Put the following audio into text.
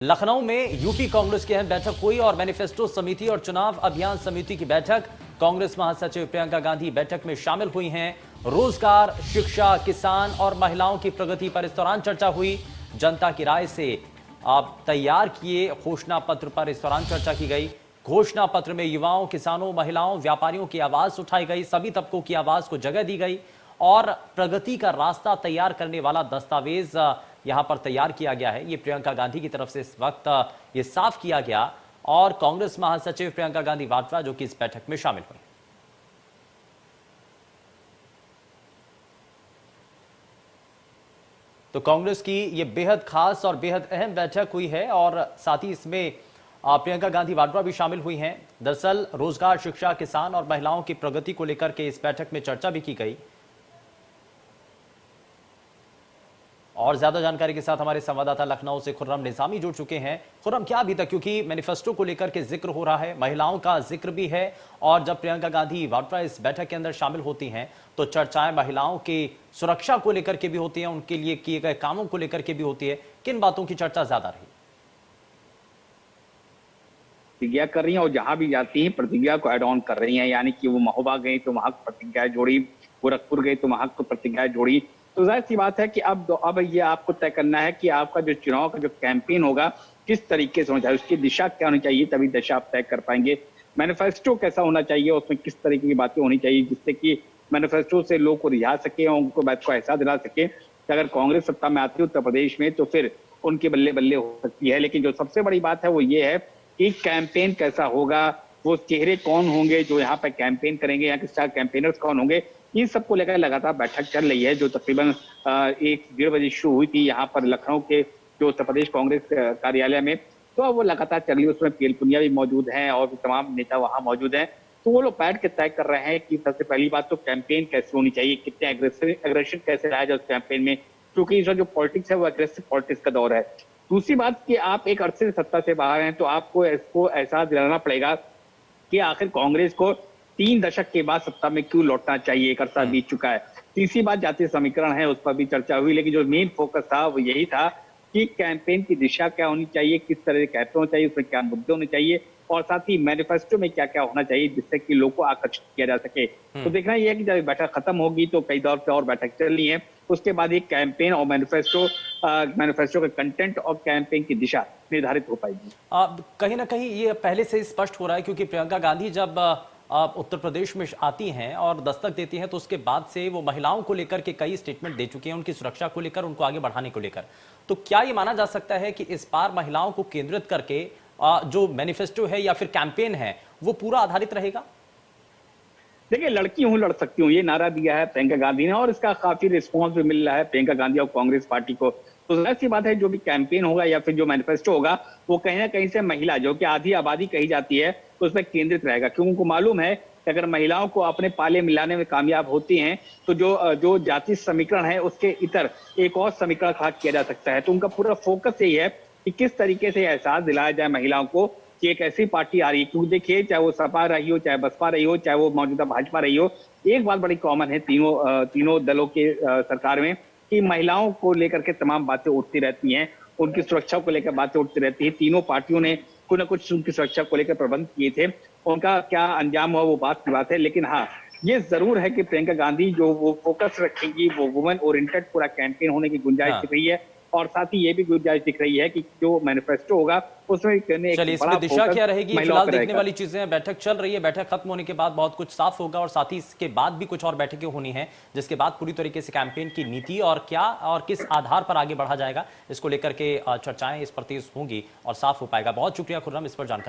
लखनऊ में यूपी कांग्रेस की अहम बैठक हुई और मैनिफेस्टो समिति और चुनाव अभियान समिति की बैठक। कांग्रेस महासचिव प्रियंका गांधी बैठक में शामिल हुई हैं। रोजगार, शिक्षा, किसान और महिलाओं की प्रगति पर इस दौरान चर्चा हुई। जनता की राय से अब तैयार किए घोषणा पत्र पर इस दौरान चर्चा की गई। घोषणा पत्र में युवाओं, किसानों, महिलाओं, व्यापारियों की आवाज उठाई गई। सभी तबकों की आवाज को जगह दी गई और प्रगति का रास्ता तैयार करने वाला दस्तावेज यहां पर तैयार किया गया है। ये प्रियंका गांधी की तरफ से इस वक्त ये साफ किया गया और कांग्रेस महासचिव प्रियंका गांधी वाड्रा जो कि इस बैठक में शामिल हुई। तो कांग्रेस की ये बेहद खास और बेहद अहम बैठक हुई है और साथ ही इसमें प्रियंका गांधी वाड्रा भी शामिल हुई हैं। दरअसल रोजगार, शिक्षा, किसान और महिलाओं की प्रगति को लेकर के इस बैठक में चर्चा भी की गई। और ज्यादा जानकारी के साथ हमारे संवाददाता लखनऊ से खुर्रम निजामी जुड़ चुके हैं। खुर्रम, क्या अभी तक, क्योंकि मैनिफेस्टो को लेकर के जिक्र हो रहा है, महिलाओं का जिक्र भी है और जब प्रियंका गांधी वाड्रा इस बैठक के अंदर शामिल होती हैं तो चर्चाएं महिलाओं की सुरक्षा को लेकर के भी होती हैं, उनके लिए किए गए कामों को लेकर के भी होती है। किन बातों की चर्चा ज्यादा रही? प्रतिज्ञा कर रही हैं और जहां भी जाती हैं प्रतिज्ञा को एड ऑन कर रही हैं, यानी कि वो महोबा गई तो वहां प्रतिज्ञा जोड़ी, गोरखपुर गई तो वहां को प्रतिज्ञा जोड़ी। तो जाहिर सी बात है कि अब ये आपको तय करना है कि आपका जो चुनाव का जो कैंपेन होगा किस तरीके से होना चाहिए, उसकी दिशा क्या होनी चाहिए, तभी दिशा आप तय कर पाएंगे। मैनिफेस्टो कैसा होना चाहिए, उसमें किस तरीके की बातें होनी चाहिए जिससे कि मैनिफेस्टो से लोग को रिझा सके और उनको बात को एहसास दिला सके कि अगर कांग्रेस सत्ता में आती है उत्तर प्रदेश में तो फिर उनके बल्ले बल्ले हो सकती है। लेकिन जो सबसे बड़ी बात है वो ये है कि कैंपेन कैसा होगा, वो चेहरे कौन होंगे जो यहाँ पे कैंपेन करेंगे, यहाँ के स्टार कैंपेनर्स कौन होंगे, इन सबको लेकर लगातार बैठक चल रही है जो तकरीबन 1-1:30 बजे शुरू हुई थी यहाँ पर लखनऊ के जो उत्तर प्रदेश कांग्रेस कार्यालय में। तो अब वो लगातार चल रही है, उसमें पीएल पुनिया भी मौजूद हैं और तमाम नेता वहां मौजूद हैं। तो वो लोग बैठ के तय कर रहे हैं कि सबसे पहली बात तो कैंपेन कैसे होनी चाहिए, कितने एग्रेशन कैसे रहा जाए उस कैंपेन में, क्योंकि इस जो पॉलिटिक्स है वो एग्रेसिव पॉलिटिक्स का दौर है। दूसरी बात कि आप एक अरसे से सत्ता से बाहर हैं तो आपको इसको एहसास दिलाना पड़ेगा कि आखिर कांग्रेस को 3 दशक के बाद सत्ता में क्यों लौटना चाहिए, एक अरसा बीत चुका है। तीसरी बात जातीय समीकरण है, उस पर भी चर्चा हुई, लेकिन जो मेन फोकस था वो यही था कि कैंपेन की दिशा क्या होनी चाहिए, किस तरह के कैंपेन होना चाहिए, उसमें क्या मुद्दे होने चाहिए और साथ ही मैनिफेस्टो में क्या क्या होना चाहिए जिससे कि लोग को आकर्षित किया जा सके। तो देखना यह है कि जब बैठक खत्म होगी तो कई दौर से और बैठक चल रही है, उसके बाद एक कैंपेन और मैनिफेस्टो का कंटेंट और कैंपेन की दिशा निर्धारित हो पाएगी। कहीं ना कहीं ये पहले से स्पष्ट हो रहा है क्योंकि प्रियंका गांधी जब उत्तर प्रदेश में आती हैं और दस्तक देती हैं तो उसके बाद से वो महिलाओं को लेकर के कई स्टेटमेंट दे चुकी हैं, उनकी सुरक्षा को लेकर, उनको आगे बढ़ाने को लेकर। तो क्या ये माना जा सकता है कि इस बार महिलाओं को केंद्रित करके जो मैनिफेस्टो है या फिर कैंपेन है वो पूरा आधारित रहेगा? देखिए, लड़की हूं लड़ सकती हूँ, ये नारा दिया है प्रियंका गांधी ने और इसका काफी रिस्पॉन्स भी मिल रहा है प्रियंका गांधी और कांग्रेस पार्टी को। तो जाहिर सी बात है जो भी कैंपेन होगा या फिर जो मैनिफेस्टो होगा वो कहीं ना कहीं से महिला, जो कि आधी आबादी कही जाती है, तो उसमें केंद्रित रहेगा, क्योंकि उनको मालूम है कि अगर महिलाओं को अपने पाले मिलाने में कामयाब होती हैं तो जो जातीय समीकरण है उसके इतर एक और समीकरण खड़ा किया जा सकता है। तो उनका पूरा फोकस यही है कि किस तरीके से एहसास दिलाया जाए महिलाओं को कि एक ऐसी पार्टी आ रही है। क्योंकि देखिए, चाहे वो सपा रही हो, चाहे बसपा रही हो, चाहे वो मौजूदा भाजपा रही हो, एक बात बड़ी कॉमन है तीनों दलों के सरकार में कि महिलाओं को लेकर के तमाम बातें उठती रहती हैं, उनकी सुरक्षा को लेकर बातें उठती रहती है। तीनों पार्टियों ने कुछ न कुछ उनकी सुरक्षा को लेकर प्रबंध किए थे, उनका क्या अंजाम हुआ वो बात की बात है। लेकिन हाँ, ये जरूर है कि प्रियंका गांधी जो वो फोकस रखेंगी वो वुमेन ओरिएंटेड पूरा कैंपेन होने की गुंजाइश दिख रही है और साथ ही ये भी गुंजाइश दिख रही है कि जो मैनिफेस्टो होगा उसमें करने चलिए इसमें दिशा क्या रहेगी, फिलहाल देखने वाली चीजें। बैठक चल रही है, बैठक खत्म होने के बाद बहुत कुछ साफ होगा और साथ ही इसके बाद भी कुछ और बैठकें होनी है जिसके बाद पूरी तरीके से कैंपेन की नीति और क्या और किस आधार पर आगे बढ़ा जाएगा इसको लेकर के चर्चाएं इस पर तेज होंगी और साफ हो पाएगा। बहुत शुक्रिया खुर्रम इस पर जानकारी।